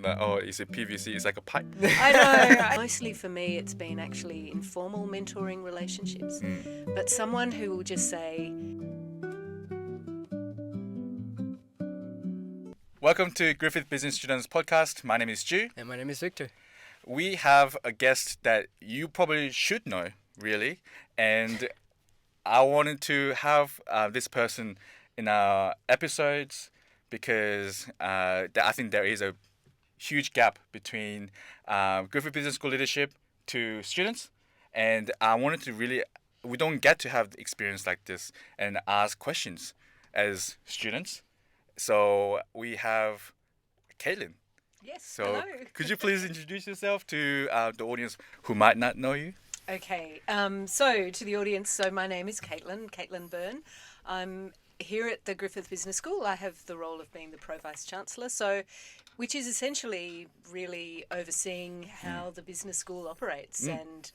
Like, oh, is it PVC? It's like a pipe. I know. Mostly for me, it's been actually informal mentoring relationships. But someone who will just say, Welcome to Griffith Business Students Podcast. My name is Stu. And my name is Victor. We have a guest that you probably should know, really. And I wanted to have this person in our episodes because I think there is a huge gap between Griffith Business School leadership to students. And I wanted to we don't get to have the experience like this and ask questions as students. So we have Caitlin. yes, So hello. could you please introduce yourself to the audience who might not know you? Okay, so to the audience, so my name is Caitlin Byrne. I'm here at the Griffith Business School. I have the role of being the Pro Vice Chancellor, which is essentially really overseeing how the business school operates. And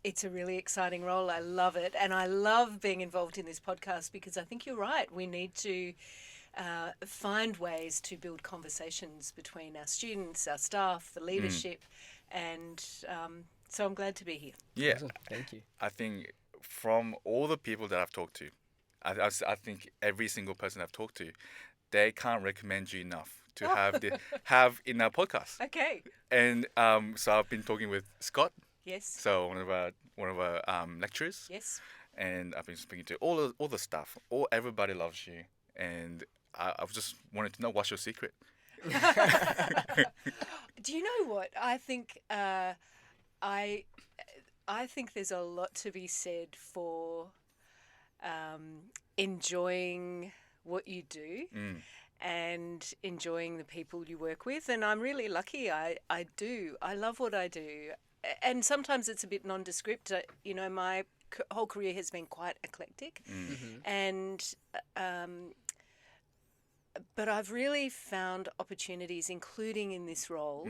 it's a really exciting role. I love it. And I love being involved in this podcast because I think you're right. We need to find ways to build conversations between our students, our staff, the leadership. And so I'm glad to be here. Yeah, Awesome. Thank you. I think from all the people that I've talked to, I think every single person I've talked to, they can't recommend you enough to have in our podcast. Okay. And so I've been talking with Scott, Yes. so one of our lecturers, Yes. and I've been speaking to all the staff. Everybody loves you, and I've just wanted to know what's your secret. Do you know what? I think I think there's a lot to be said for enjoying what you do and enjoying the people you work with. And I'm really lucky. I love what I do. And sometimes it's a bit nondescript. My whole career has been quite eclectic. And but I've really found opportunities, including in this role,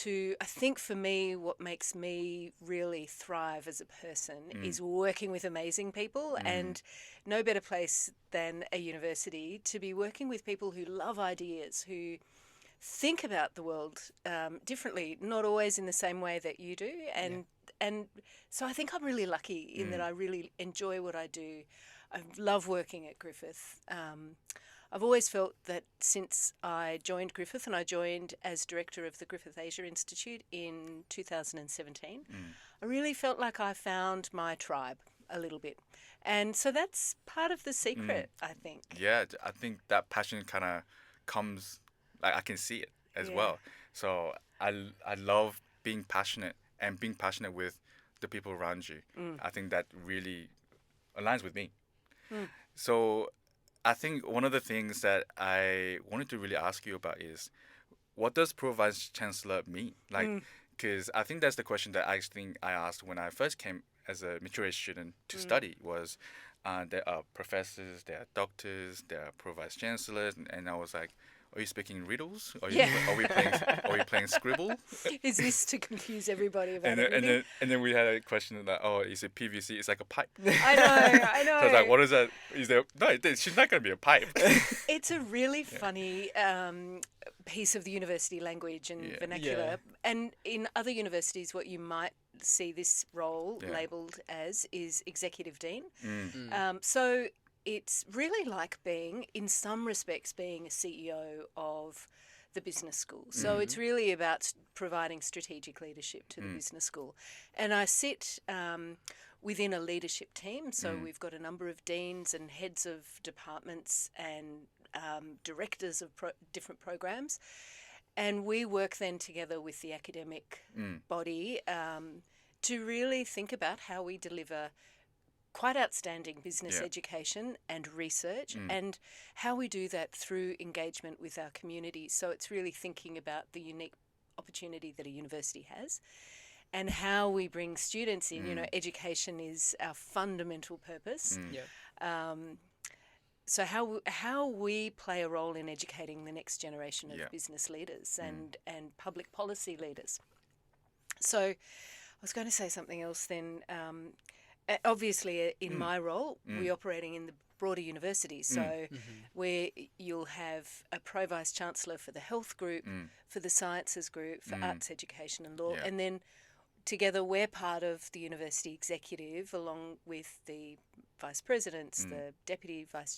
I think for me, what makes me really thrive as a person is working with amazing people, and no better place than a university to be working with people who love ideas, who think about the world differently, not always in the same way that you do. And so I think I'm really lucky in that I really enjoy what I do. I love working at Griffith. I've always felt that since I joined Griffith, and I joined as director of the Griffith Asia Institute in 2017, I really felt like I found my tribe a little bit. And so that's part of the secret, I think. Yeah, I think that passion kind of comes, like I can see it as well. So I love being passionate and being passionate with the people around you. I think that really aligns with me. So I think one of the things that I wanted to really ask you about is, what does Pro Vice Chancellor mean? Because I think that's the question that I asked when I first came as a mature age student to study was, there are professors, there are doctors, there are Pro Vice Chancellors, and I was like, are you speaking riddles? Are we playing Scribble? Is this to confuse everybody about And everything? then we had a question like, oh, is it PVC? It's like a pipe. I know. So I was like, what is that? Is there? No, she's not going to be a pipe. It's a really funny piece of the university language and vernacular. Yeah. And in other universities, what you might see this role labelled as is executive dean. So it's really like in some respects, being a CEO of the business school. So it's really about providing strategic leadership to the business school. And I sit within a leadership team. So we've got a number of deans and heads of departments and directors of different programs. And we work then together with the academic body to really think about how we deliver quite outstanding business education and research, and how we do that through engagement with our community. So it's really thinking about the unique opportunity that a university has and how we bring students in. Education is our fundamental purpose. So how we play a role in educating the next generation of business leaders and public policy leaders. So I was going to say something else then. Obviously, in my role, we're operating in the broader universities. So where you'll have a Pro Vice Chancellor for the health group, for the sciences group, for arts education and law, and then together we're part of the university executive along with the vice presidents, the deputy vice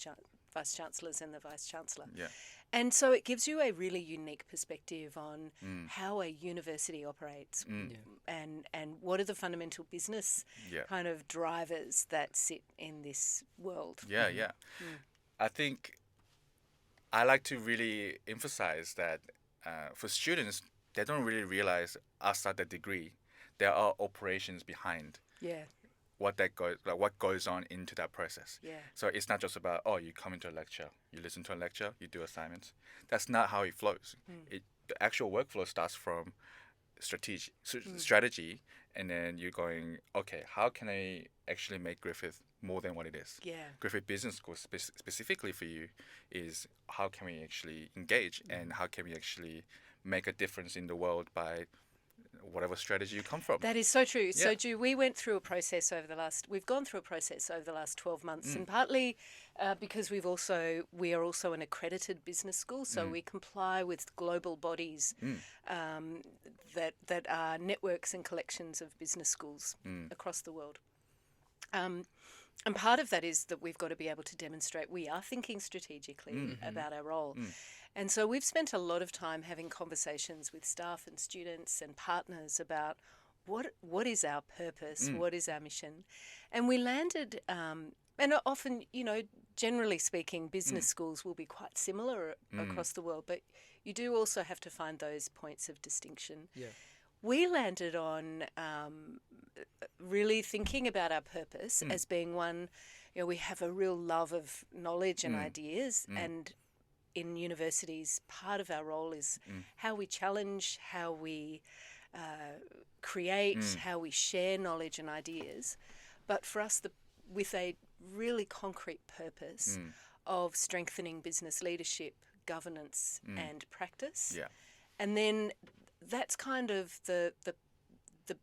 chancellors and the vice chancellor. Yeah. And so it gives you a really unique perspective on how a university operates and what are the fundamental business kind of drivers that sit in this world. Yeah, yeah. I think I like to really emphasize that for students, they don't really realize outside the degree, there are operations behind what goes on into that process. Yeah. So it's not just about, you come into a lecture, you listen to a lecture, you do assignments. That's not how it flows. The actual workflow starts from strategy, and then you're going, okay, how can I actually make Griffith more than what it is? Yeah. Griffith Business School specifically for you is how can we actually engage and how can we actually make a difference in the world by whatever strategy you come from. That is so true. Yeah. So, Ju, we've gone through a process over the last 12 months, and partly because we are also an accredited business school, so we comply with global bodies that are networks and collections of business schools across the world. And part of that is that we've got to be able to demonstrate we are thinking strategically about our role. And so we've spent a lot of time having conversations with staff and students and partners about what is our purpose, what is our mission. And we landed, and often, generally speaking, business schools will be quite similar across the world, but you do also have to find those points of distinction. Yeah. We landed on really thinking about our purpose as being one, we have a real love of knowledge and ideas, and in universities, part of our role is how we challenge, how we create, how we share knowledge and ideas. But for us, with a really concrete purpose of strengthening business leadership, governance and practice. Yeah. And then that's kind of the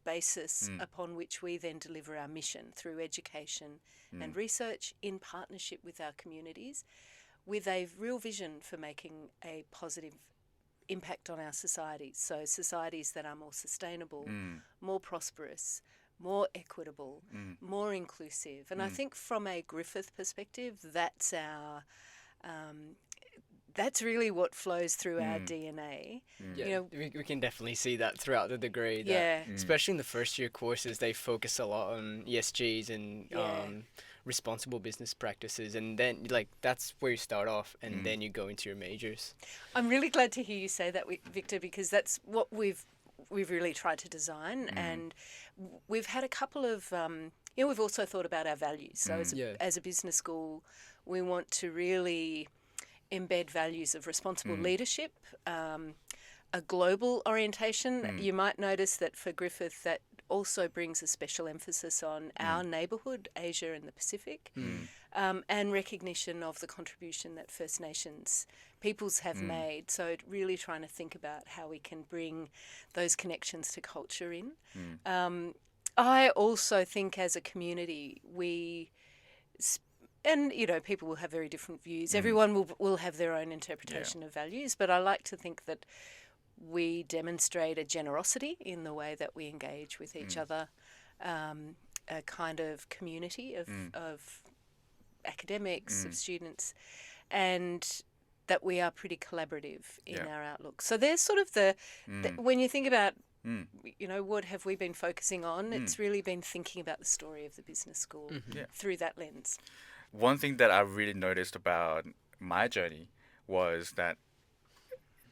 basis upon which we then deliver our mission through education and research in partnership with our communities, with a real vision for making a positive impact on our societies. So societies that are more sustainable, more prosperous, more equitable, more inclusive. And I think from a Griffith perspective, that's our... that's really what flows through our DNA. Yeah, we can definitely see that throughout the degree. Especially in the first year courses, they focus a lot on ESGs and responsible business practices, and then that's where you start off, and then you go into your majors. I'm really glad to hear you say that, Victor, because that's what we've really tried to design, and we've had a couple of we've also thought about our values. So as a business school, we want to really embed values of responsible leadership, a global orientation. You might notice that for Griffith, that also brings a special emphasis on our neighbourhood, Asia and the Pacific, and recognition of the contribution that First Nations peoples have made. So really trying to think about how we can bring those connections to culture in. I also think as a community, and, people will have very different views. Everyone will have their own interpretation of values, but I like to think that we demonstrate a generosity in the way that we engage with each other, a kind of community of academics, of students, and that we are pretty collaborative in our outlook. So there's sort of when you think about, what have we been focusing on, it's really been thinking about the story of the business school through that lens. One thing that I really noticed about my journey was that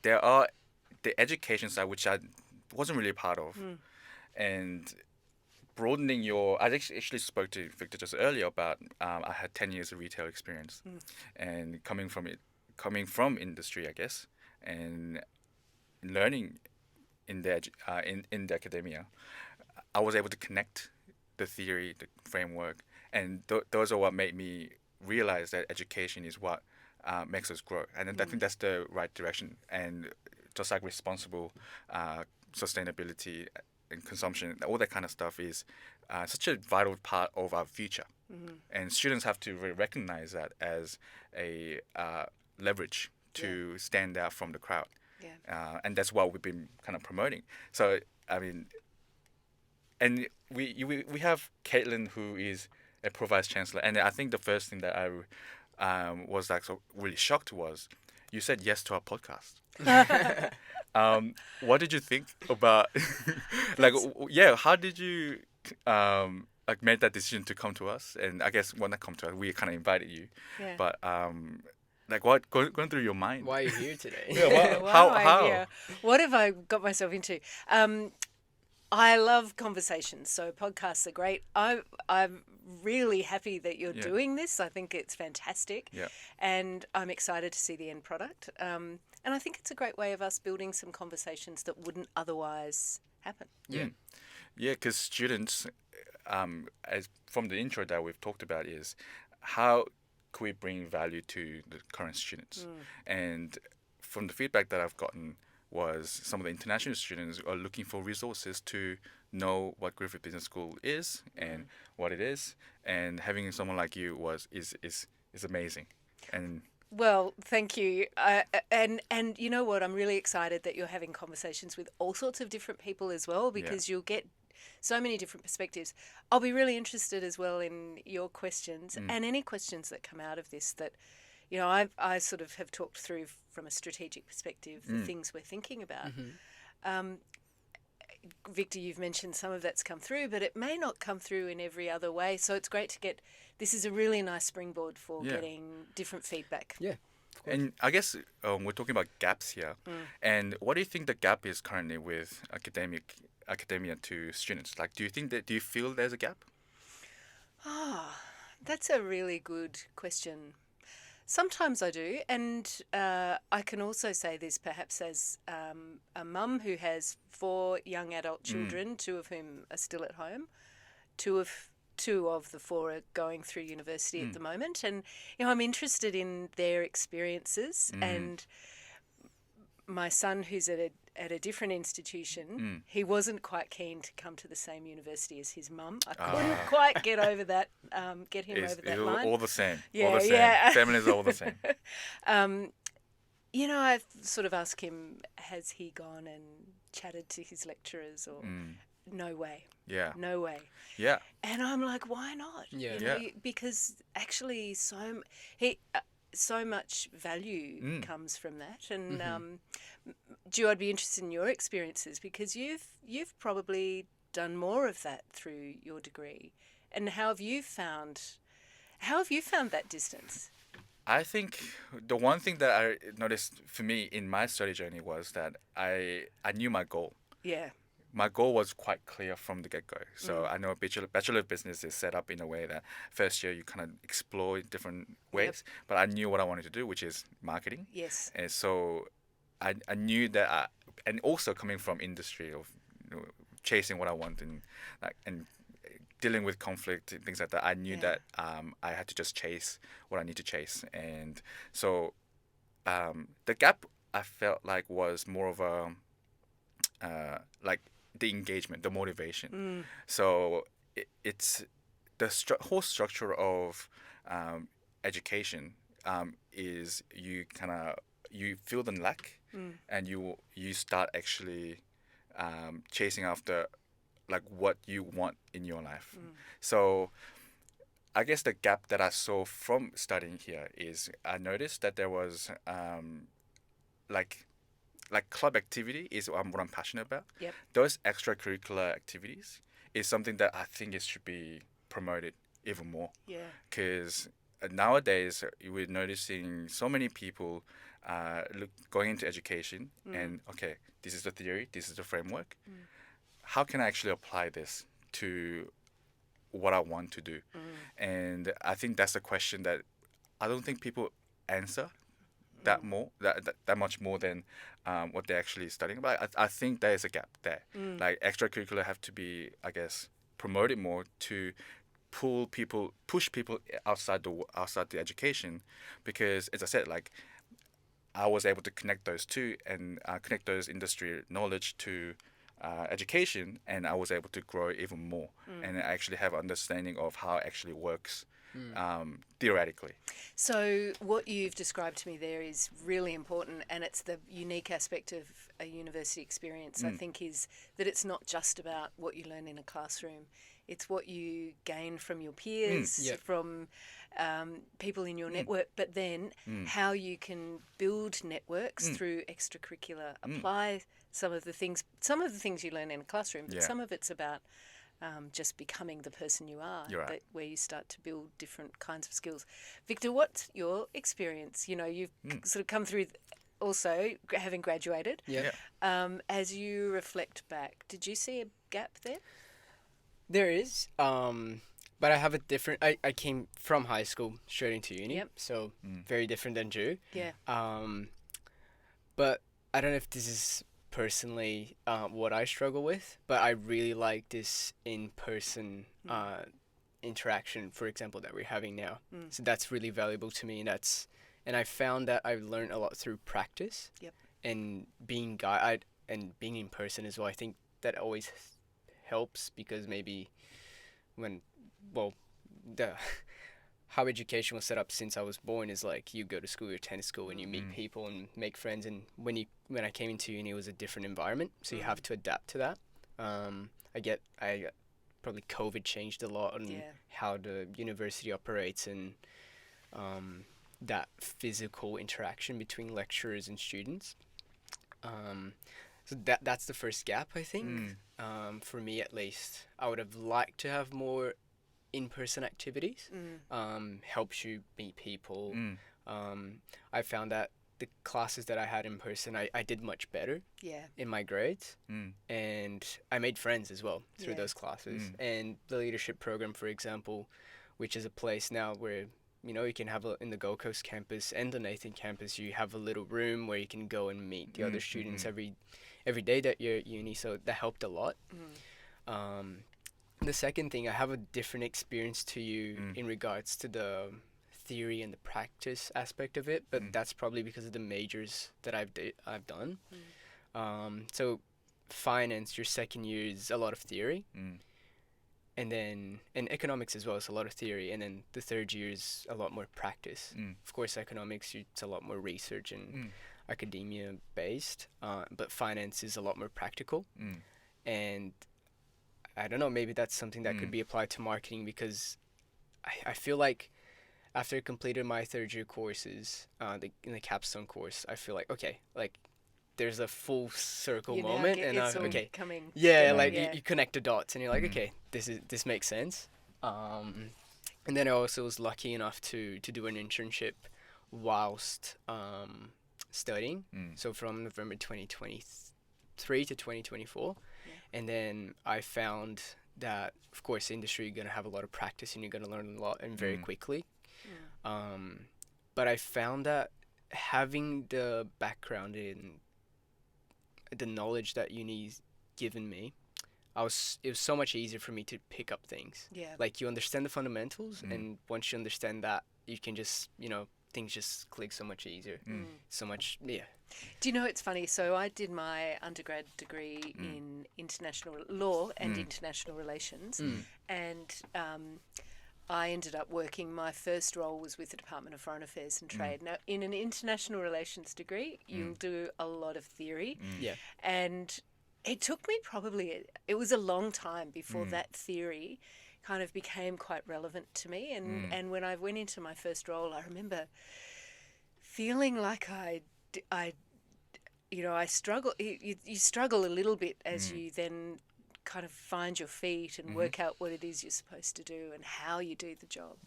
there are the education side, which I wasn't really a part of, and broadening I actually spoke to Victor just earlier about I had 10 years of retail experience, and coming from industry, I guess, and learning in the academia, I was able to connect the theory, the framework, and those are what made me realize that education is what makes us grow. And I think that's the right direction. And just like responsible sustainability and consumption, all that kind of stuff is such a vital part of our future. and students have to recognize that as a leverage to stand out from the crowd. And that's what we've been kind of promoting. So I mean, and we have Caitlin, who is a Pro Vice Chancellor, and I think the first thing that I was like so really shocked was you said yes to our podcast. What did you think about how did you like made that decision to come to us? And I guess when I come to us, we kind of invited you. But like what going through your mind? Why are you here today? How? What have I got myself into? I love conversations, so podcasts are great. I'm really happy that you're doing this. I think it's fantastic. And I'm excited to see the end product. And I think it's a great way of us building some conversations that wouldn't otherwise happen. Because students, as from the intro that we've talked about, is how can we bring value to the current students? And from the feedback that I've gotten was some of the international students are looking for resources to know what Griffith Business School is and what it is, and having someone like you is amazing. And well, thank you. And you know what? I'm really excited that you're having conversations with all sorts of different people as well, because you'll get so many different perspectives. I'll be really interested as well in your questions and any questions that come out of this that, you know, I sort of have talked through from a strategic perspective the things we're thinking about. Victor, you've mentioned some of that's come through, but it may not come through in every other way. So it's great to get, this is a really nice springboard for getting different feedback. Yeah. And I guess we're talking about gaps here. And what do you think the gap is currently with academia to students? Like, do you feel there's a gap? That's a really good question. Sometimes I do, and I can also say this perhaps as a mum who has 4 young adult children, 2 of whom are still at home. Two of the 4 are going through university at the moment, and you know I'm interested in their experiences. And my son, who's at a different institution, he wasn't quite keen to come to the same university as his mum. I couldn't quite get over that, get him over that line. All the same. All the same. Families are all the same. You know, I've sort of asked him, has he gone and chatted to his lecturers or no way. No way. Yeah. And I'm like, why not? You know, because actually so much value comes from that. And Ju, I'd be interested in your experiences because you've probably done more of that through your degree. And how have you found that distance? I think the one thing that I noticed for me in my study journey was that I knew my goal. My goal was quite clear from the get-go. So I know Bachelor of Business is set up in a way that first year you kind of explore different ways, but I knew what I wanted to do, which is marketing. And so I knew that, and also coming from industry of chasing what I want and dealing with conflict and things like that, I knew that I had to just chase what I need to chase. And so the gap I felt like was more of a like the engagement, the motivation. So it's the whole structure of education is you feel the lack and you start actually chasing after like what you want in your life. So I guess the gap that I saw from studying here is I noticed that there was like club activity is what I'm passionate about. Those extracurricular activities is something that I think it should be promoted even more. Because nowadays we're noticing so many people going into education and okay, this is the theory, this is the framework. How can I actually apply this to what I want to do? And I think that's a question that I don't think people answer that much more than what they're actually studying. But I think there is a gap there. Like extracurricular have to be, I guess, promoted more to push people outside the education, because as I said, like I was able to connect those two and connect those industry knowledge to education, and I was able to grow even more and actually have understanding of how it actually works theoretically. So what you've described to me there is really important, and it's the unique aspect of a university experience, I think, is that it's not just about what you learn in a classroom. It's what you gain from your peers, from people in your network, but then how you can build networks through extracurricular, apply some of the things you learn in a classroom, but some of it's about just becoming the person you are, where you start to build different kinds of skills. Victor, what's your experience? You know, you've sort of come through also having graduated. As you reflect back, did you see a gap there? There is, but I have a different. I came from high school straight into uni, so very different than Drew. But I don't know if this is personally what I struggle with, but I really like this in-person interaction, for example, that we're having now. So that's really valuable to me, and I found that I've learned a lot through practice and being and being in person as well. I think that always helps, because maybe how education was set up since I was born is like you go to school, you attend school, and you meet people and make friends. And when I came into uni, it was a different environment, so you have to adapt to that. Probably COVID changed a lot on how the university operates, and that physical interaction between lecturers and students. So that's the first gap, I think. For me, at least, I would have liked to have more in-person activities. Helps you meet people. I found that the classes that I had in person, I did much better in my grades, and I made friends as well through those classes. And the leadership program, for example, which is a place now where, you know, you can have in the Gold Coast campus and the Nathan campus, you have a little room where you can go and meet the other students every day that you're at uni, so that helped a lot. The second thing, I have a different experience to you in regards to the theory and the practice aspect of it, but that's probably because of the majors that I've done. So finance, your second year is a lot of theory, and economics as well is a lot of theory, and then the third year is a lot more practice. Of course, economics, it's a lot more research and academia based, but finance is a lot more practical. And I don't know, maybe that's something that could be applied to marketing, because I feel like after I completed my third year courses, in the capstone course, I feel like, okay, like there's a full circle moment, and you connect the dots, and you're like, okay, this makes sense. And then I also was lucky enough to do an internship whilst studying, so from November 2023 to 2024. And then I found that, of course, industry, you're going to have a lot of practice and you're going to learn a lot and very quickly. But I found that having the background in the knowledge that uni's given me, it was so much easier for me to pick up things. Like, you understand the fundamentals, and once you understand that, you can just, things just click so much easier. So much, Do you know, it's funny, so I did my undergrad degree in international law and international relations, and I ended up working, my first role was with the Department of Foreign Affairs and Trade. Now, in an international relations degree, you'll do a lot of theory, and it took me it was a long time before that theory kind of became quite relevant to me, and when I went into my first role, I remember feeling like I struggle. You struggle a little bit as you then kind of find your feet and work out what it is you're supposed to do and how you do the job.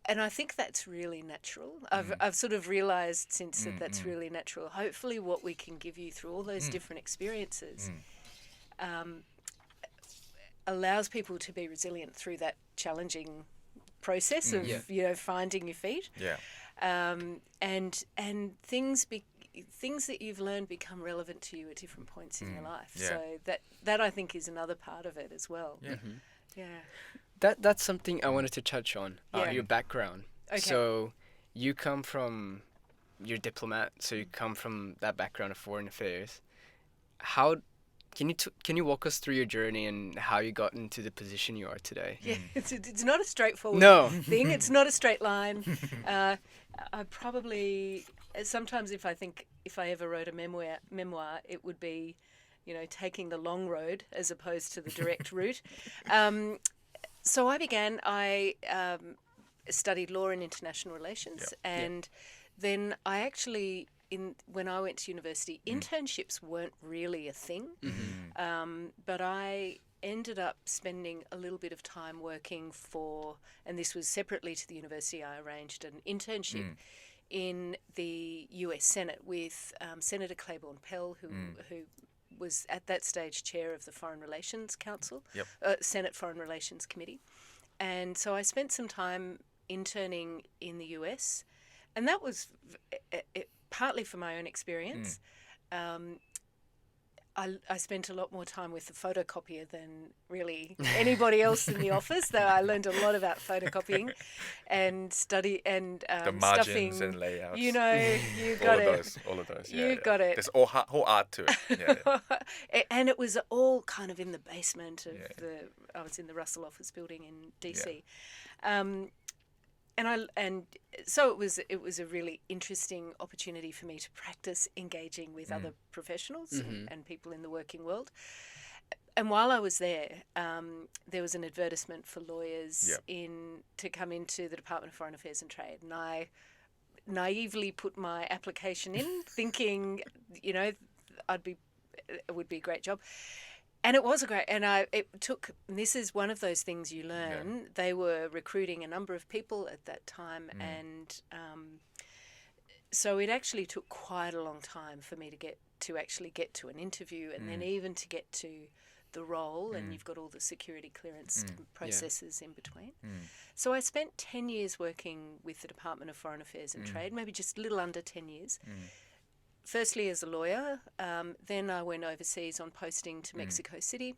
And I think that's really natural. I've sort of realised since that's really natural. Hopefully what we can give you through all those different experiences allows people to be resilient through that challenging process of finding your feet. And things that you've learned become relevant to you at different points in your life. So that I think is another part of it as well. That's something I wanted to touch on. Your background. Okay. So you're diplomat, so you come from that background of foreign affairs. How Can you walk us through your journey and how you got into the position you are today? Yeah, it's not a straightforward thing. It's not a straight line. I probably sometimes if I ever wrote a memoir, it would be, taking the long road as opposed to the direct route. So I studied law and international relations, and then I actually, when I went to university, internships weren't really a thing, but I ended up spending a little bit of time working for, and this was separately to the university, I arranged an internship in the US Senate with Senator Claiborne Pell, who was at that stage chair of the Foreign Relations Council, Senate Foreign Relations Committee. And so I spent some time interning in the US, and that was partly for my own experience. I spent a lot more time with the photocopier than really anybody else in the office, though I learned a lot about photocopying and the margins and layouts. You got it. All of those. You've got it. There's whole art to it. And it was all kind of in the basement of I was in the Russell office building in DC. So it was a really interesting opportunity for me to practice engaging with other professionals and people in the working world. And while I was there, there was an advertisement for lawyers to come into the Department of Foreign Affairs and Trade, and I naively put my application in, thinking, it would be a great job. And it was this is one of those things you learn. Yeah. They were recruiting a number of people at that time, and so it actually took quite a long time for me to actually get to an interview, and then even to get to the role, and you've got all the security clearance processes in between. So I spent 10 years working with the Department of Foreign Affairs and Trade, maybe just a little under 10 years. Firstly as a lawyer, then I went overseas on posting to Mexico City,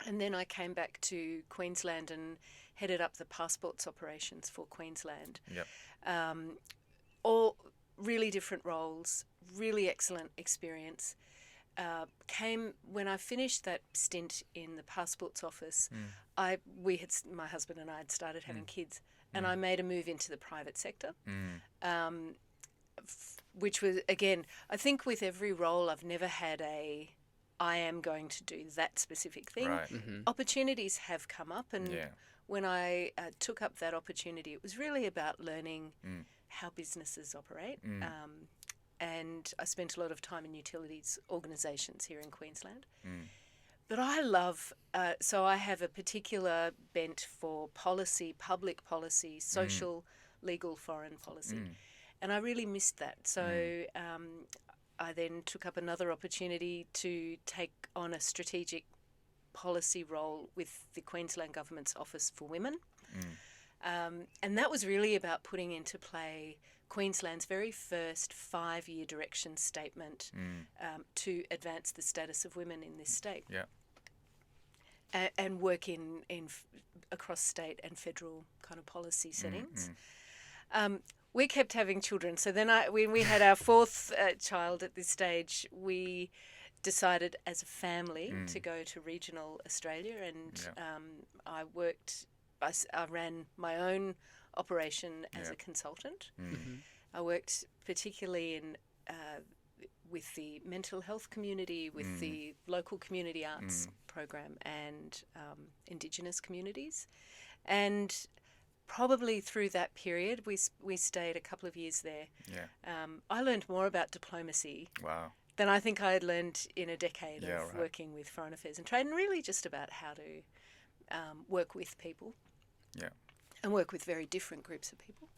and then I came back to Queensland and headed up the passports operations for Queensland. All really different roles, really excellent experience. When I finished that stint in the passports office, my husband and I had started having kids, and I made a move into the private sector. Which was, again, I think with every role I've never had I am going to do that specific thing. Right. Opportunities have come up, and when I took up that opportunity, it was really about learning how businesses operate. And I spent a lot of time in utilities organisations here in Queensland. But I love, so I have a particular bent for policy, public policy, social, legal, foreign policy. And I really missed that. So I then took up another opportunity to take on a strategic policy role with the Queensland Government's Office for Women. And that was really about putting into play Queensland's very first 5-year direction statement to advance the status of women in this state. And work in across state and federal kind of policy settings. We kept having children. So then when we had our fourth child at this stage, we decided as a family to go to regional Australia, and I ran my own operation as a consultant. I worked particularly with the mental health community, with the local community arts program, and Indigenous communities. And probably through that period, we stayed a couple of years there. I learned more about diplomacy than I think I had learned in a decade of working with Foreign Affairs and Trade, and really just about how to work with people and work with very different groups of people.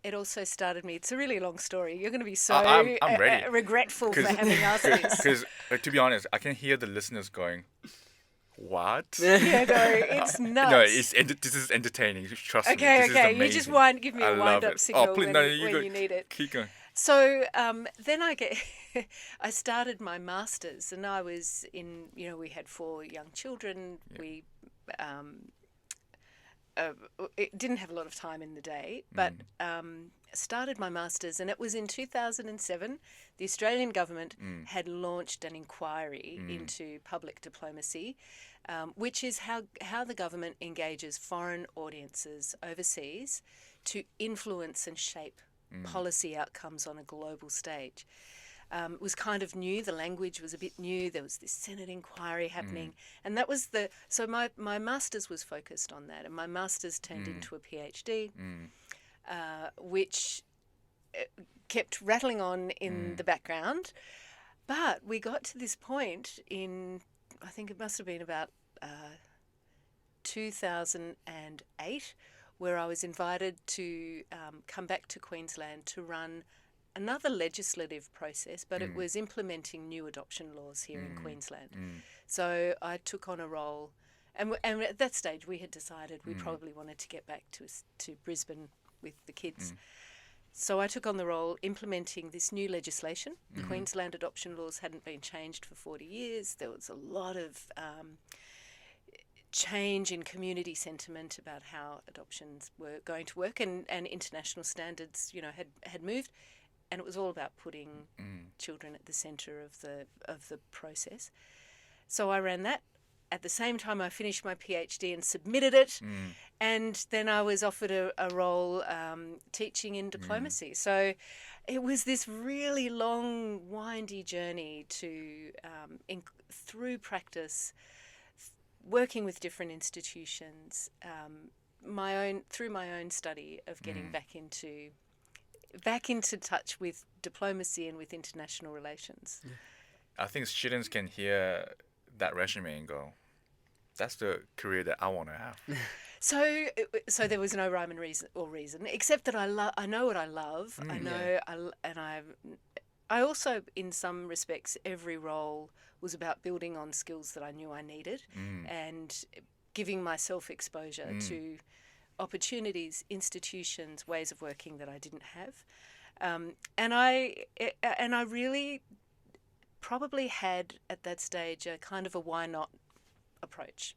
It also started me. It's a really long story. You're going to be so I'm ready. Regretful for having asked this. Because, to be honest, I can hear the listeners going, what? Yeah, no, it's nuts. No, this is entertaining. Trust me. Okay. You just give me a wind-up signal when you need it. Keep going. So then I started my master's, and I was we had 4 young children. We it didn't have a lot of time in the day, but started my master's, and it was in 2007. The Australian government had launched an inquiry into public diplomacy, which is how the government engages foreign audiences overseas to influence and shape policy outcomes on a global stage. It was kind of new. The language was a bit new. There was this Senate inquiry happening. And that was so my master's was focused on that. And my master's turned into a PhD, which kept rattling on in the background. But we got to this point in, I think it must have been about 2008, where I was invited to come back to Queensland to run another legislative process, but it was implementing new adoption laws here in Queensland. So I took on a role, and at that stage we had decided we probably wanted to get back to Brisbane with the kids. So I took on the role implementing this new legislation. The Queensland adoption laws hadn't been changed for 40 years. There was a lot of change in community sentiment about how adoptions were going to work, and international standards, had moved. And it was all about putting children at the centre of the process. So I ran that. At the same time, I finished my PhD and submitted it. And then I was offered a role teaching in diplomacy. So it was this really long, windy journey to through practice, working with different institutions, through my own study of getting back into touch with diplomacy and with international relations. I think students can hear that resume and go, that's the career that I want to have. So there was no rhyme and reason, except that I know what I love. I know, I also, in some respects, every role was about building on skills that I knew I needed and giving myself exposure to opportunities, institutions, ways of working that I didn't have, and I really probably had at that stage a kind of a why not approach.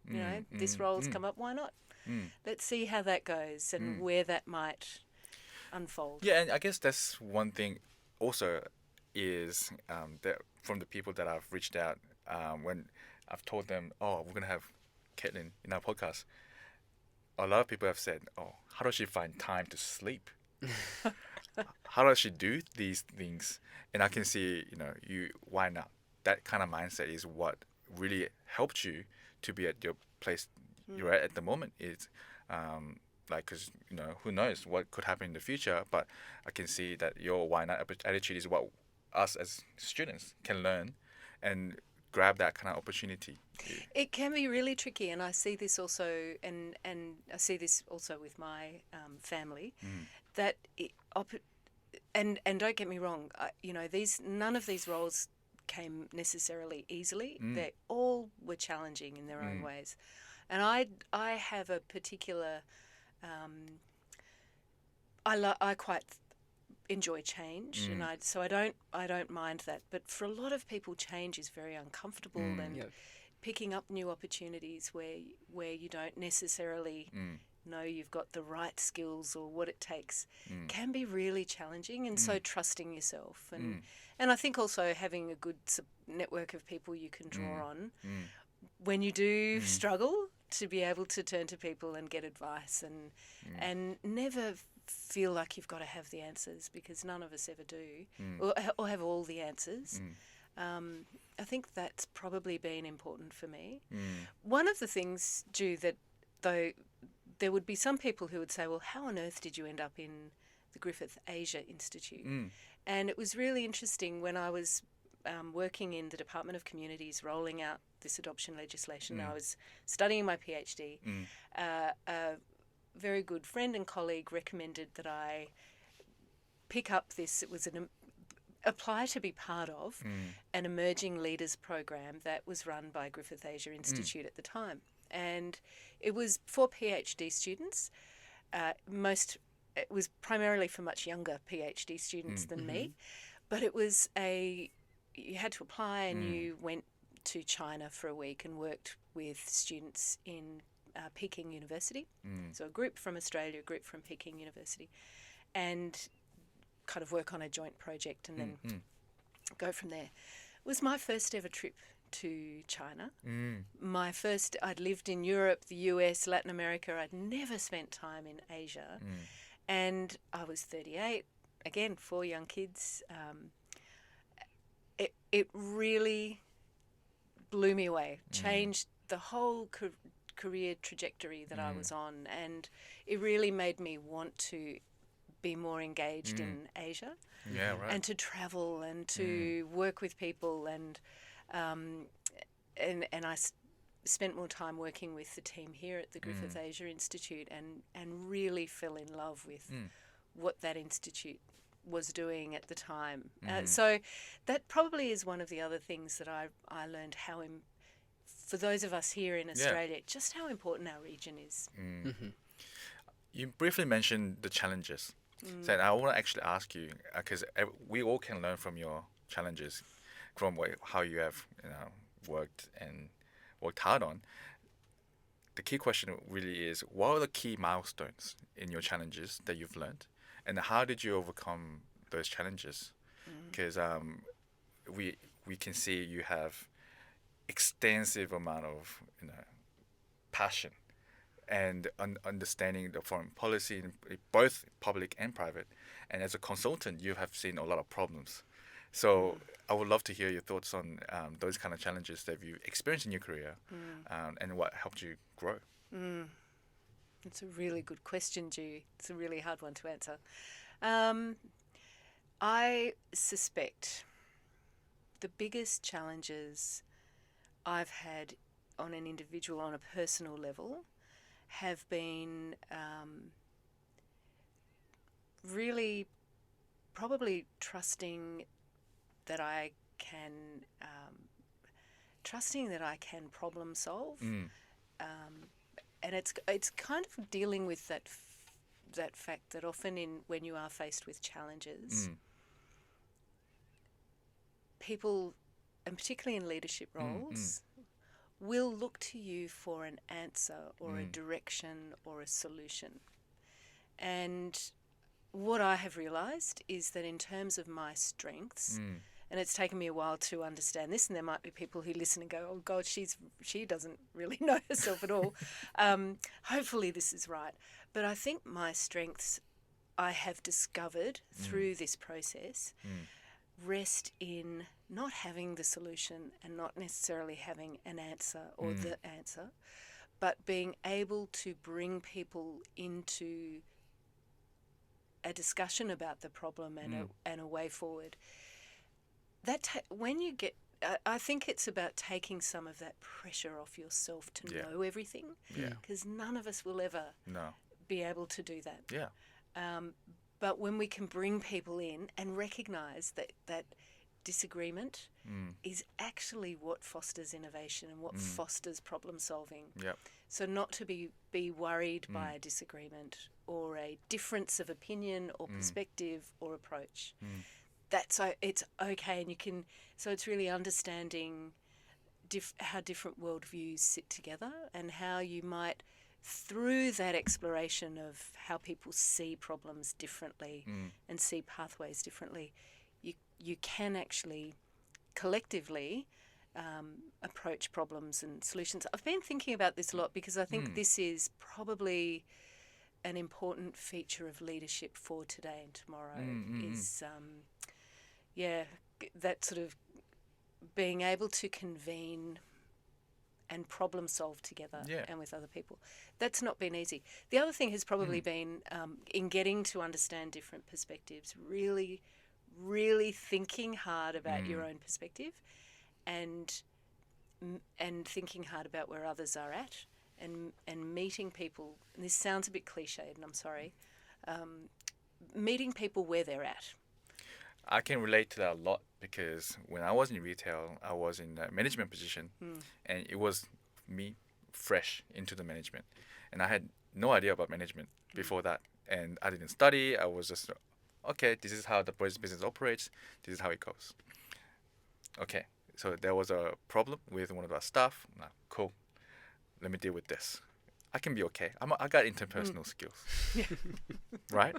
This role's come up, why not? Let's see how that goes and where that might unfold. Yeah, and I guess that's one thing also is that from the people that I've reached out when I've told them, oh, we're gonna have Caitlin in our podcast. A lot of people have said, oh, how does she find time to sleep? How does she do these things? And I can see, why not? That kind of mindset is what really helped you to be at your place you're at the moment. It's because, who knows what could happen in the future, but I can see that your why not attitude is what us as students can learn and grab that kind of opportunity. It can be really tricky, and I see this also, and I see this also with my family, that and don't get me wrong, none of these roles came necessarily easily. They all were challenging in their own ways, and I have a particular I quite enjoy change, and I don't mind that. But for a lot of people, change is very uncomfortable, and picking up new opportunities where you don't necessarily know you've got the right skills or what it takes can be really challenging. And so trusting yourself, and I think also having a good network of people you can draw on when you do struggle, to be able to turn to people and get advice, and never feel like you've got to have the answers, because none of us ever do, or have all the answers. I think that's probably been important for me. One of the things, Ju, that though there would be some people who would say, well, how on earth did you end up in the Griffith Asia Institute? And it was really interesting when I was working in the Department of Communities rolling out this adoption legislation. I was studying my PhD. A very good friend and colleague recommended that I pick up this. It was apply to be part of an emerging leaders program that was run by Griffith Asia Institute at the time. And it was for PhD students. It was primarily for much younger PhD students than me, but it was you had to apply, and you went to China for a week and worked with students in Peking University. So a group from Australia, a group from Peking University, and kind of work on a joint project and then go from there. It was my first ever trip to China. I'd lived in Europe, the US, Latin America. I'd never spent time in Asia. And I was 38, again, 4 young kids. It really blew me away, changed the whole career trajectory that I was on, and it really made me want to be more engaged in Asia, and to travel and to work with people, and I spent more time working with the team here at the Griffith Asia Institute, and really fell in love with what that institute was doing at the time. So that probably is one of the other things that I learned, for those of us here in Australia, just how important our region is. You briefly mentioned the challenges. So I want to actually ask you, because we all can learn from your challenges, from how you have worked and worked hard on. The key question really is, what are the key milestones in your challenges that you've learned? And how did you overcome those challenges? Because we can see you have extensive amount of passion and understanding the foreign policy, in both public and private. And as a consultant, you have seen a lot of problems. So I would love to hear your thoughts on those kind of challenges that you experienced in your career, and what helped you grow. It's a really good question, Ju. It's a really hard one to answer. I suspect the biggest challenges I've had on an individual, on a personal level, have been really probably trusting that I can problem solve. And it's kind of dealing with that fact that often when you are faced with challenges, people, and particularly in leadership roles, will look to you for an answer or a direction or a solution. And what I have realised is that in terms of my strengths, and it's taken me a while to understand this, and there might be people who listen and go, oh God, she doesn't really know herself at all. Hopefully this is right. But I think my strengths, I have discovered through this process, rest in not having the solution and not necessarily having an answer or the answer, but being able to bring people into a discussion about the problem and a way forward. When you get, I think it's about taking some of that pressure off yourself to know everything, because none of us will ever be able to do that. But when we can bring people in and recognise that disagreement is actually what fosters innovation and what fosters problem solving. So not to be worried by a disagreement or a difference of opinion or perspective or approach. It's okay, and you can. So it's really understanding how different worldviews sit together, and how you might, through that exploration of how people see problems differently and see pathways differently, you can actually collectively approach problems and solutions. I've been thinking about this a lot, because I think this is probably an important feature of leadership for today and tomorrow, is that sort of being able to convene and problem solve together and with other people. That's not been easy. The other thing has probably been in getting to understand different perspectives, really, really thinking hard about your own perspective, and thinking hard about where others are at, and meeting people. And this sounds a bit cliched, and I'm sorry. Meeting people where they're at. I can relate to that a lot, because when I was in retail, I was in a management position, and it was me fresh into the management, and I had no idea about management before that, and I didn't study. I was just, okay, this is how the business operates, this is how it goes. Okay, so there was a problem with one of our staff. Cool, let me deal with this. I can be okay. I got interpersonal skills. Yeah. Right?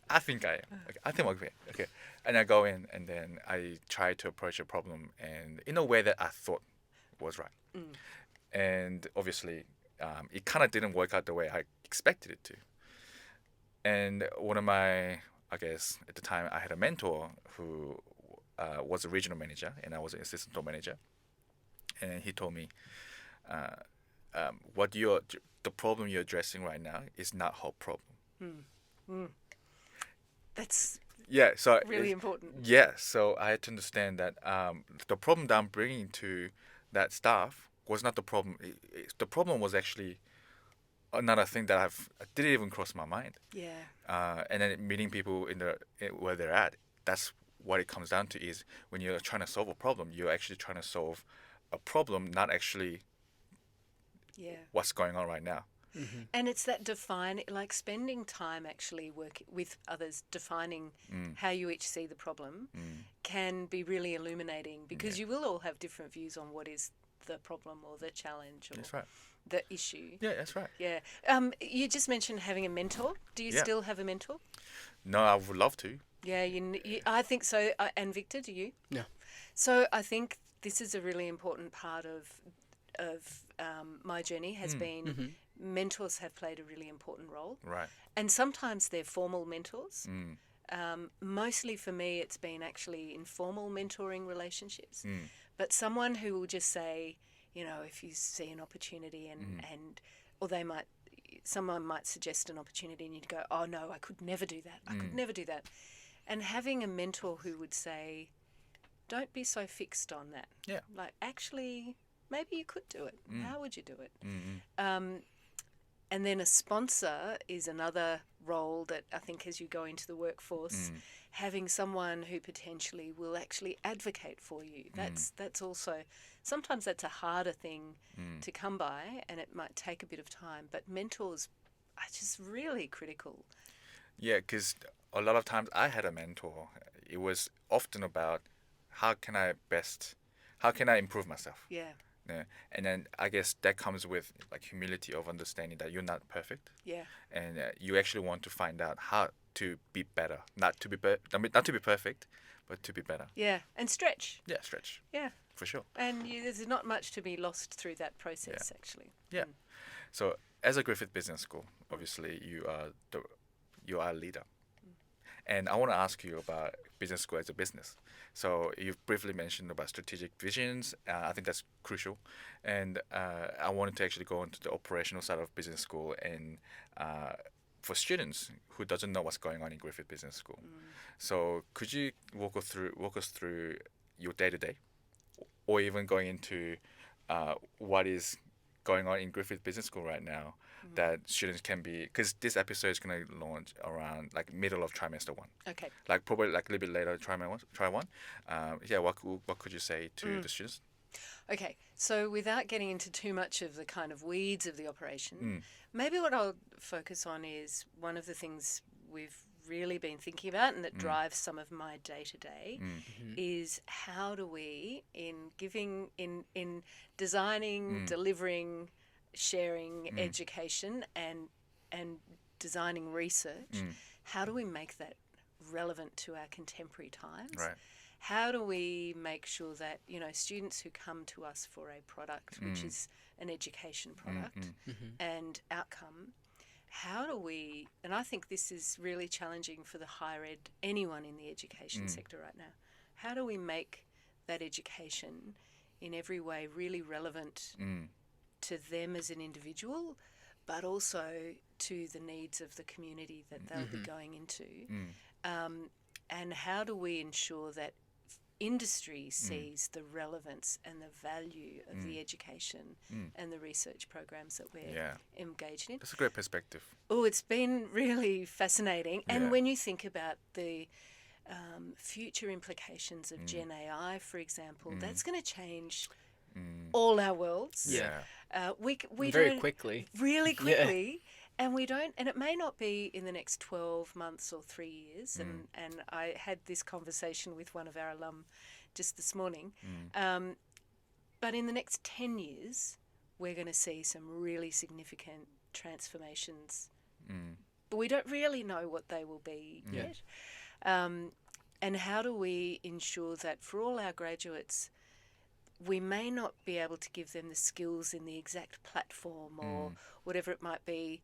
I think I am. Okay, I think I'm okay. Okay. And I go in and then I try to approach a problem and in a way that I thought was right. And obviously, it kind of didn't work out the way I expected it to. And one of my, I guess, at the time, I had a mentor who was a regional manager and I was an assistant store manager. And he told me, the problem you're addressing right now is not her problem. That's So really important. Yeah, so I had to understand that the problem that I'm bringing to that staff was not the problem. The problem was actually another thing that didn't even cross my mind. Yeah. And then meeting people where they're at, that's what it comes down to is when you're trying to solve a problem, you're actually trying to solve a problem, not actually what's going on right now. And it's that like spending time actually working with others, defining how you each see the problem can be really illuminating because you will all have different views on what is the problem or the challenge or That's right. the issue. Yeah, that's right. Yeah. You just mentioned having a mentor. Do you still have a mentor? No, I would love to. Yeah, I think so. And Victor, do you? No. So I think this is a really important part of my journey has been mentors have played a really important role. Right. And sometimes they're formal mentors. Mostly for me, it's been actually informal mentoring relationships. But someone who will just say, if you see an opportunity or someone might suggest an opportunity and you'd go, oh no, I could never do that. I could never do that. And having a mentor who would say, don't be so fixed on that. Yeah. Like, actually, maybe you could do it. How would you do it? And then a sponsor is another role that I think as you go into the workforce, having someone who potentially will actually advocate for you. That's also, sometimes that's a harder thing to come by and it might take a bit of time, but mentors are just really critical. Yeah, because a lot of times I had a mentor. It was often about how can I improve myself? Yeah. Yeah. And then I guess that comes with like humility of understanding that you're not perfect. Yeah. And you actually want to find out how to be better, not to be perfect, but to be better. Yeah, and stretch. Yeah, stretch. Yeah. For sure. And there's not much to be lost through that process, actually. Yeah. So as a Griffith Business School, obviously you are a leader. And I want to ask you about business school as a business. So you've briefly mentioned about strategic visions. I think that's crucial. And I wanted to actually go into the operational side of business school and for students who doesn't know what's going on in Griffith Business School. So could you walk us through your day-to-day or even going into what is going on in Griffith Business School right now that students can be, because this episode is going to launch around like middle of trimester 1. Okay. Like probably like a little bit later, try 1. What could you say to the students? Okay, so without getting into too much of the kind of weeds of the operation, maybe what I'll focus on is one of the things we've really been thinking about and that drives some of my day-to-day is how do we, in designing, delivering, sharing education and designing research, how do we make that relevant to our contemporary times? Right. How do we make sure that, students who come to us for a product, which is an education product and outcome, how do we, and I think this is really challenging for the higher ed, anyone in the education sector right now, how do we make that education in every way really relevant to them as an individual, but also to the needs of the community that they'll be going into? And how do we ensure that industry sees the relevance and the value of the education and the research programs that we're engaged in? That's a great perspective. Oh, it's been really fascinating. And when you think about the future implications of Gen AI, for example, that's going to change all our worlds. Yeah. We very quickly. Really quickly. Yeah. And we don't, and it may not be in the next 12 months or 3 years. And I had this conversation with one of our alum just this morning. But in the next 10 years, we're going to see some really significant transformations. But we don't really know what they will be yet. And how do we ensure that for all our graduates, we may not be able to give them the skills in the exact platform or whatever it might be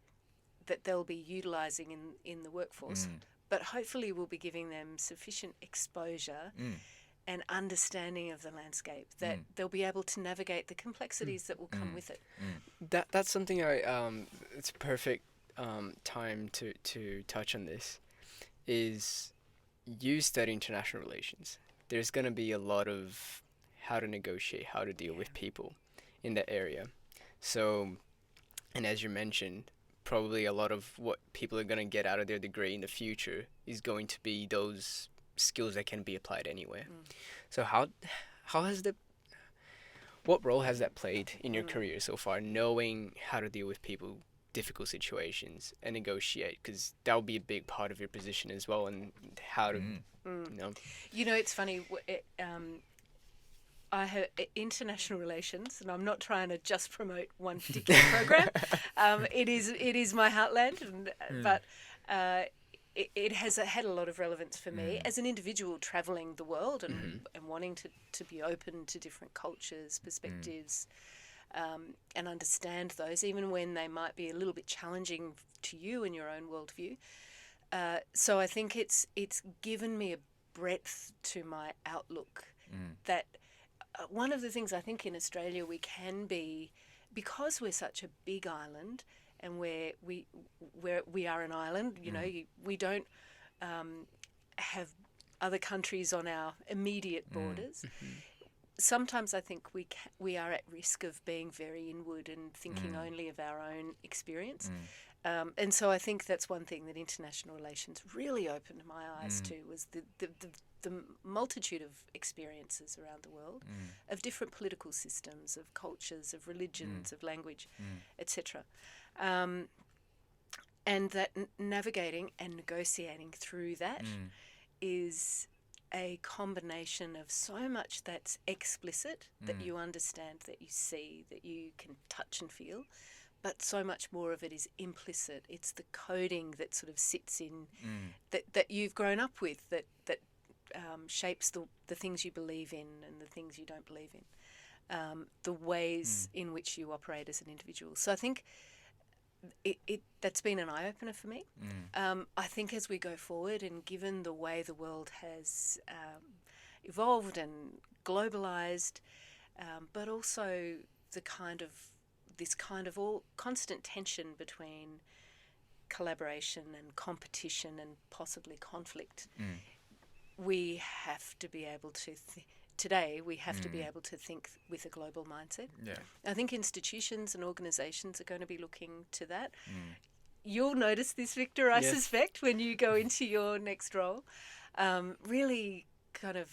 that they'll be utilising in the workforce, but hopefully we'll be giving them sufficient exposure and understanding of the landscape that they'll be able to navigate the complexities that will come with it. That's something it's a perfect time to touch on this, is you study international relations. There's going to be a lot of how to negotiate, how to deal with people in that area. So, and as you mentioned, probably a lot of what people are going to get out of their degree in the future is going to be those skills that can be applied anywhere. So what role has that played in your career so far, knowing how to deal with people, difficult situations, and negotiate? Because that will be a big part of your position as well, and how to, it's funny. I have international relations, and I'm not trying to just promote one particular program. It is my heartland, but it has had a lot of relevance for me as an individual travelling the world and wanting to be open to different cultures, perspectives, and understand those, even when they might be a little bit challenging to you in your own worldview. So I think it's given me a breadth to my outlook that. One of the things I think in Australia we can be, because we're such a big island, and we are an island, we don't have other countries on our immediate borders. Sometimes I think we are at risk of being very inward and thinking only of our own experience. And so I think that's one thing that international relations really opened my eyes to, was the multitude of experiences around the world, of different political systems, of cultures, of religions, of language, etc. And that navigating and negotiating through that is a combination of so much that's explicit, that you understand, that you see, that you can touch and feel, but so much more of it is implicit. It's the coding that sort of sits in, that you've grown up with, that shapes the things you believe in and the things you don't believe in, the ways in which you operate as an individual. So I think that's been an eye-opener for me. I think as we go forward, and given the way the world has evolved and globalised, but also this kind of all constant tension between collaboration and competition and possibly conflict, we have to be able to today we have to be able to think with a global mindset. I think institutions and organisations are going to be looking to that. You'll notice this, Victor, I suspect, when you go into your next role. Really kind of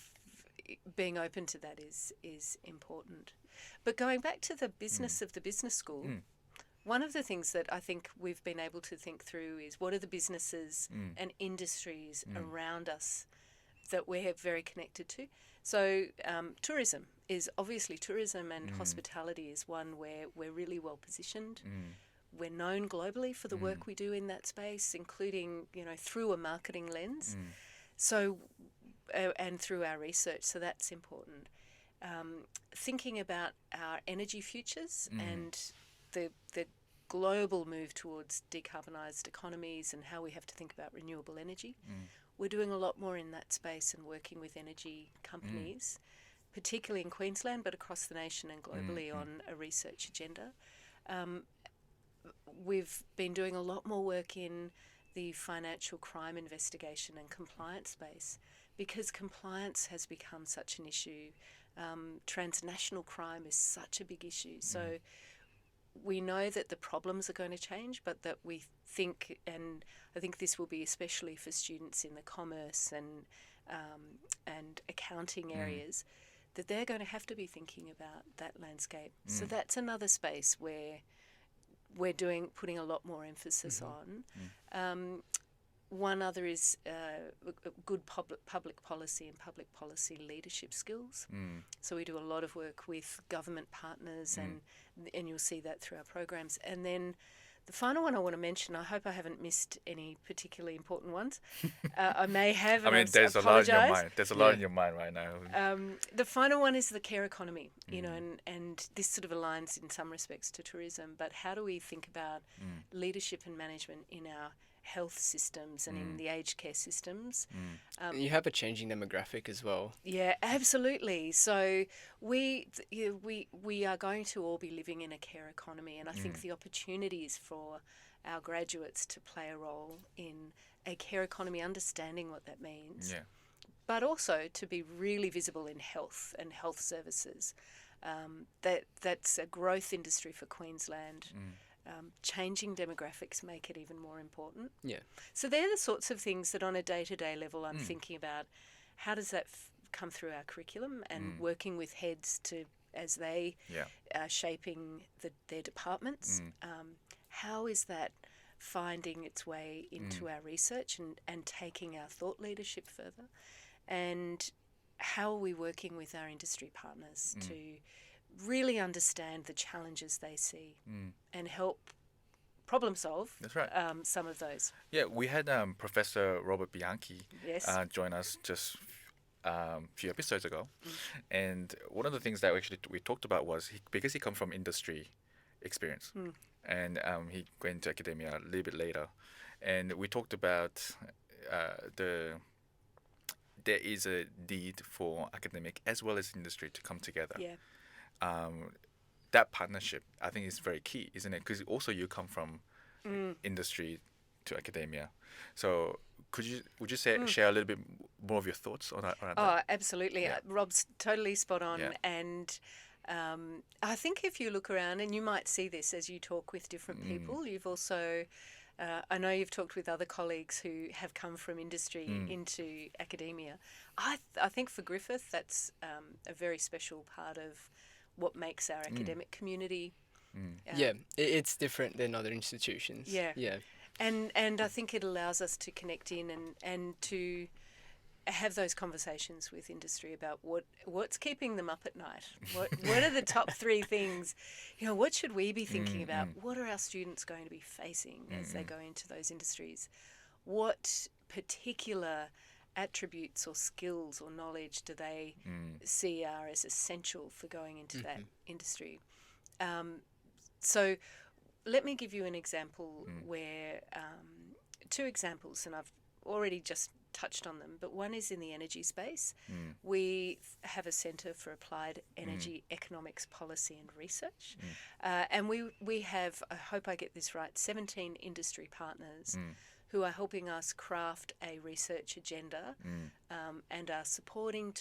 being open to that is important. But going back to the business of the business school, one of the things that I think we've been able to think through is, what are the businesses and industries around us that we're very connected to? So tourism and hospitality is one where we're really well positioned. We're known globally for the work we do in that space, including, through a marketing lens. So, and through our research, so that's important. Thinking about our energy futures and the global move towards decarbonised economies and how we have to think about renewable energy. We're doing a lot more in that space and working with energy companies, particularly in Queensland, but across the nation and globally on a research agenda. We've been doing a lot more work in the financial crime investigation and compliance space, because compliance has become such an issue. Transnational crime is such a big issue. So we know that the problems are going to change, but that we think, and I think this will be especially for students in the commerce and accounting areas, that they're going to have to be thinking about that landscape. So that's another space where we're putting a lot more emphasis on. One other is good public policy and public policy leadership skills. So we do a lot of work with government partners, and you'll see that through our programs. And then The final one I want to mention, I hope I haven't missed any particularly important ones. I may have, and there's a lot in your mind. There's a lot in your mind right now. The final one is the care economy, and this sort of aligns in some respects to tourism, but how do we think about leadership and management in our health systems and in the aged care systems? You have a changing demographic as well. Yeah, absolutely. So we are going to all be living in a care economy, and I think the opportunities for our graduates to play a role in a care economy, understanding what that means, but also to be really visible in health and health services. That's a growth industry for Queensland. Changing demographics make it even more important. Yeah. So they're the sorts of things that on a day-to-day level I'm thinking about. How does that come through our curriculum and working with heads as they are shaping their departments? How is that finding its way into our research and taking our thought leadership further? And how are we working with our industry partners to really understand the challenges they see and help problem solve some of those? Yeah, we had Professor Robert Bianchi join us just a few episodes ago. And one of the things that we talked about was because he comes from industry experience and he went to academia a little bit later. And we talked about there is a need for academic as well as industry to come together. Yeah. That partnership, I think, is very key, isn't it? Because also you come from industry to academia. So would you share a little bit more of your thoughts on that? Oh, absolutely. Yeah. Rob's totally spot on. Yeah. And I think if you look around, and you might see this as you talk with different people, you've also... I know you've talked with other colleagues who have come from industry into academia. I think for Griffith, that's a very special part of what makes our academic community. It's different than other institutions. Yeah. And I think it allows us to connect in and to have those conversations with industry about what's keeping them up at night. What are the top 3 things? What should we be thinking about? What are our students going to be facing as they go into those industries? What particular attributes or skills or knowledge do they see are as essential for going into that industry? So let me give you an example where 2 examples, and I've already just touched on them, but one is in the energy space. We have a Centre for Applied Energy Economics Policy and Research, and we have, I hope I get this right, 17 industry partners who are helping us craft a research agenda and are supporting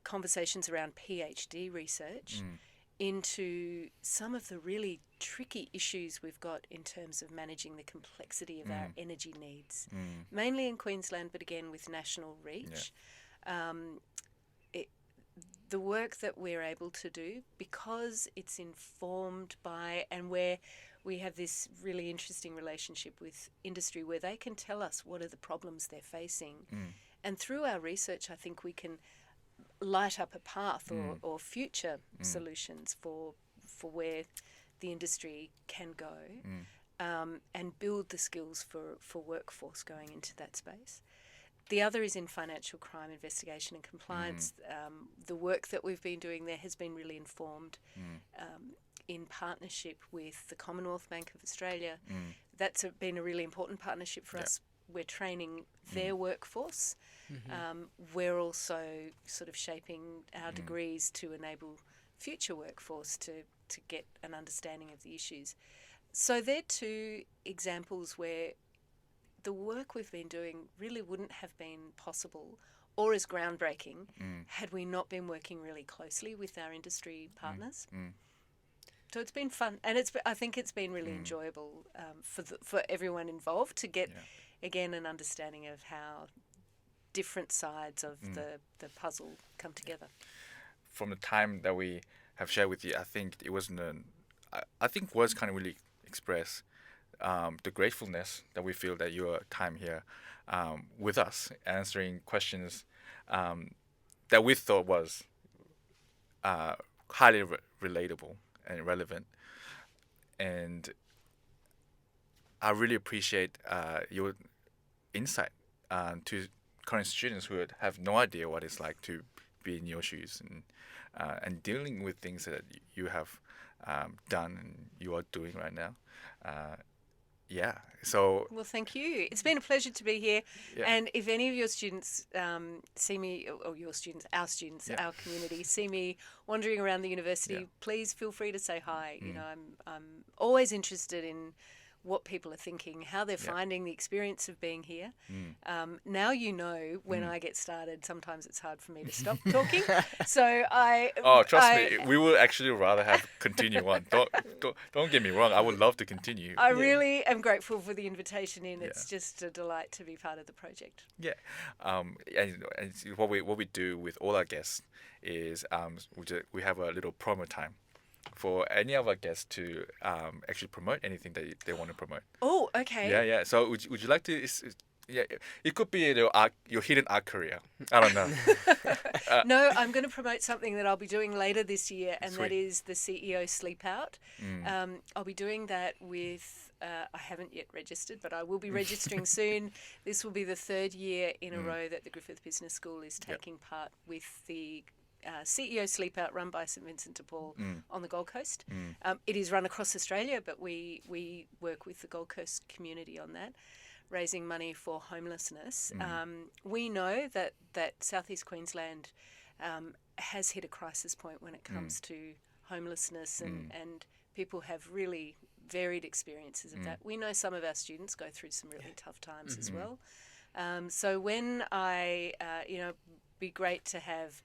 conversations around PhD research into some of the really tricky issues we've got in terms of managing the complexity of our energy needs, mainly in Queensland, but again with national reach. The work that we're able to do, because it's informed by, and where we have this really interesting relationship with industry where they can tell us what are the problems they're facing. And through our research, I think we can light up a path or future solutions for where the industry can go and build the skills for workforce going into that space. The other is in financial crime investigation and compliance. The work that we've been doing there has been really informed in partnership with the Commonwealth Bank of Australia. That's been a really important partnership for us. We're training their workforce. We're also sort of shaping our degrees to enable future workforce to get an understanding of the issues. So they're 2 examples where the work we've been doing really wouldn't have been possible or as groundbreaking had we not been working really closely with our industry partners. So it's been fun, and I think it's been really enjoyable for everyone involved to get again an understanding of how different sides of the puzzle come together. From the time that we have shared with you, I think it was words can't really express the gratefulness that we feel that your time here with us, answering questions that we thought was highly relatable and relevant. and I really appreciate your insight to current students who would have no idea what it's like to be in your shoes and dealing with things that you have done and you are doing right now. Yeah. So. Well, thank you. It's been a pleasure to be here. Yeah. And if any of your students see me, or your students, our community, see me wandering around the university, please feel free to say hi. You know, I'm always interested in what people are thinking, how they're finding the experience of being here. Now you know when I get started, sometimes it's hard for me to stop talking. So Trust me, we would actually rather have continue on. Don't get me wrong. I would love to continue. I really am grateful for the invitation in. It's just a delight to be part of the project. Yeah. And what we do with all our guests is we have a little promo time for any of our guests to actually promote anything that they want to promote. Oh, okay. Yeah. So would you like to? Yeah, it could be your hidden art career. I don't know. No, I'm going to promote something that I'll be doing later this year, and Sweet. that is the CEO Sleep Out. I'll be doing that with, I haven't yet registered, but I will be registering soon. This will be the third year in a row that the Griffith Business School is taking part with the CEO Sleep Out run by St Vincent de Paul on the Gold Coast. It is run across Australia, but we work with the Gold Coast community on that, raising money for homelessness. We know that Southeast Queensland has hit a crisis point when it comes to homelessness, and people have really varied experiences of that. We know some of our students go through some really tough times as well. So when be great to have,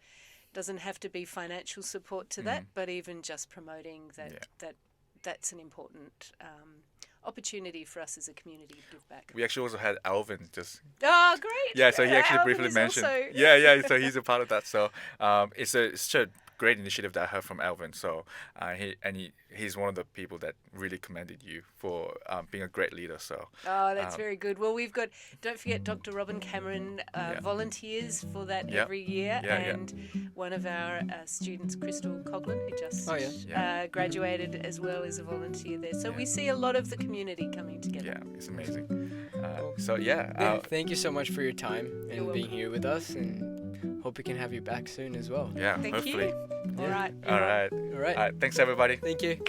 doesn't have to be financial support to that, but even just promoting that's an important opportunity for us as a community to give back. We actually also had Alvin just. Oh, great! Yeah, so he actually Alvin briefly is mentioned. also... Yeah. So he's a part of that. So it's a great initiative that I heard from Alvin. So he's one of the people that really commended you for being a great leader. So. Oh, that's very good. Well, we've got, don't forget, Dr. Robin Cameron volunteers for that every year, and one of our students, Crystal Coughlin, who just graduated as well, is a volunteer there. So we see a lot of the community coming together. Yeah, it's amazing. Thank you so much for your time and being here with us, and hope we can have you back soon as well. Yeah, Thank hopefully. you. All right. All right. Thanks, everybody. Thank you.